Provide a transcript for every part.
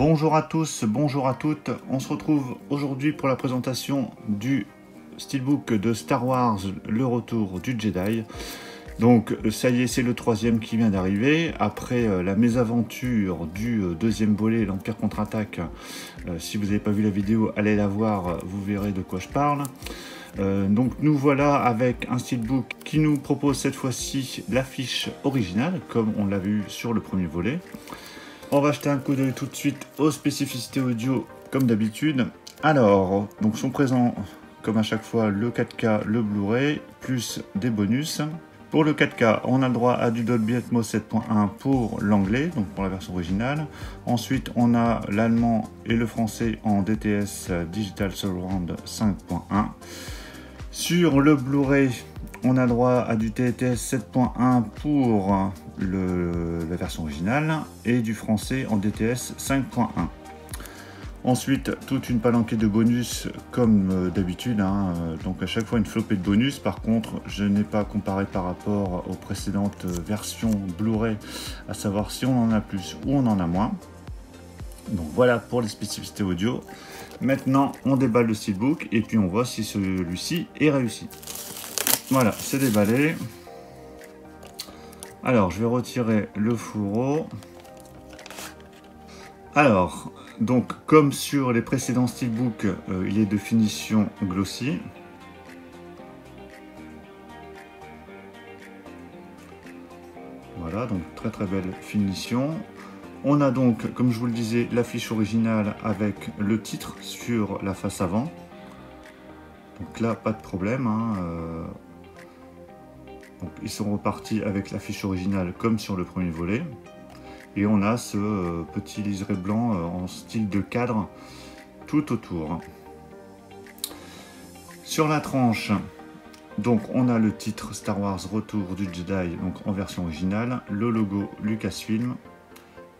Bonjour à tous, bonjour à toutes. On se retrouve aujourd'hui pour la présentation du Steelbook de Star Wars, le retour du Jedi. Donc ça y est, c'est le troisième qui vient d'arriver. Après la mésaventure du deuxième volet, l'Empire contre-attaque. Si vous n'avez pas vu la vidéo, allez la voir, vous verrez de quoi je parle. Donc nous voilà avec un Steelbook qui nous propose cette fois-ci l'affiche originale, comme on l'a vu sur le premier volet. On va jeter un coup d'œil tout de suite aux spécificités audio, comme d'habitude. Alors, donc sont présents, comme à chaque fois, le 4K, le Blu-ray, plus des bonus. Pour le 4K, on a le droit à du Dolby Atmos 7.1 pour l'anglais, donc pour la version originale. Ensuite, on a l'allemand et le français en DTS Digital Surround 5.1. Sur le Blu-ray, on a droit à du TTS 7.1 pour la version originale et du français en DTS 5.1. Ensuite, toute une palanquée de bonus comme d'habitude, donc à chaque fois une flopée de bonus. Par contre, je n'ai pas comparé par rapport aux précédentes versions Blu-ray, à savoir si on en a plus ou on en a moins. Donc voilà pour les spécificités audio. Maintenant, on déballe le Steelbook et puis on voit si celui-ci est réussi. Voilà, c'est déballé. Alors, je vais retirer le fourreau. Alors, donc, comme sur les précédents Steelbook, il est de finition glossy. Voilà, donc très très belle finition. On a donc, comme je vous le disais, l'affiche originale avec le titre sur la face avant. Donc là, pas de problème. Donc, ils sont repartis avec l'affiche originale comme sur le premier volet. Et on a ce petit liseré blanc en style de cadre tout autour. Sur la tranche, donc on a le titre Star Wars Retour du Jedi, donc en version originale, le logo Lucasfilm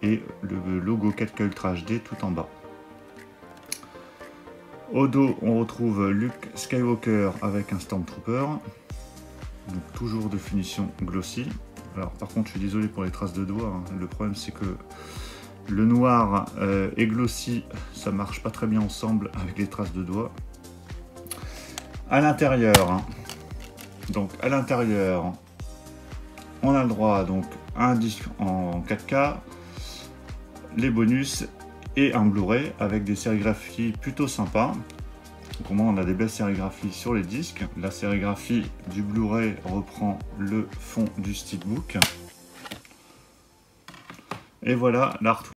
et le logo 4K Ultra HD tout en bas. Au dos, on retrouve Luke Skywalker avec un Stormtrooper. Donc toujours de finition glossy. Alors par contre je suis désolé pour les traces de doigts, le problème c'est que le noir et glossy ça marche pas très bien ensemble avec les traces de doigts. À l'intérieur, donc à l'intérieur on a le droit donc à un disque en 4K, les bonus et un Blu-ray avec des sérigraphies plutôt sympas. Pour moi, on a des belles sérigraphies sur les disques. La sérigraphie du Blu-ray reprend le fond du Steelbook. Et voilà l'artwork.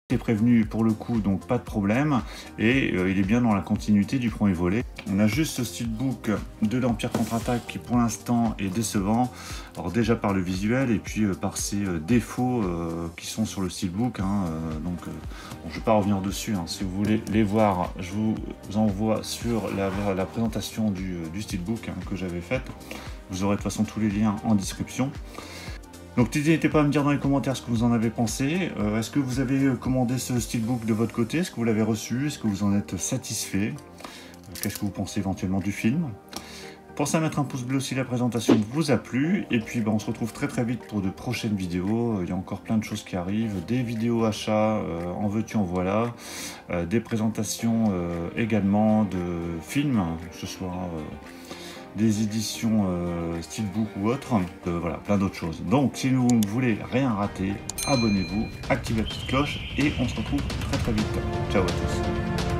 Est prévenu pour le coup, donc pas de problème, et il est bien dans la continuité du premier volet. On a juste ce Steelbook de l'Empire contre-attaque qui pour l'instant est décevant, alors déjà par le visuel et puis par ses défauts qui sont sur le Steelbook, bon, je ne vais pas revenir dessus, si vous voulez les voir, je vous envoie sur la présentation du Steelbook que j'avais faite. Vous aurez de toute façon tous les liens en description. Donc n'hésitez pas à me dire dans les commentaires ce que vous en avez pensé. Est-ce que vous avez commandé ce Steelbook de votre côté? Est-ce que vous l'avez reçu? Est-ce que vous en êtes satisfait? Qu'est-ce que vous pensez éventuellement du film? Pensez à mettre un pouce bleu si la présentation vous a plu. Et puis on se retrouve très très vite pour de prochaines vidéos. Il y a encore plein de choses qui arrivent. Des vidéos achats, en veux-tu en voilà. Des présentations également de films, que ce soit... des éditions Steelbook ou autres, voilà, plein d'autres choses. Donc si vous ne voulez rien rater, abonnez-vous, activez la petite cloche et on se retrouve très très vite. Ciao à tous.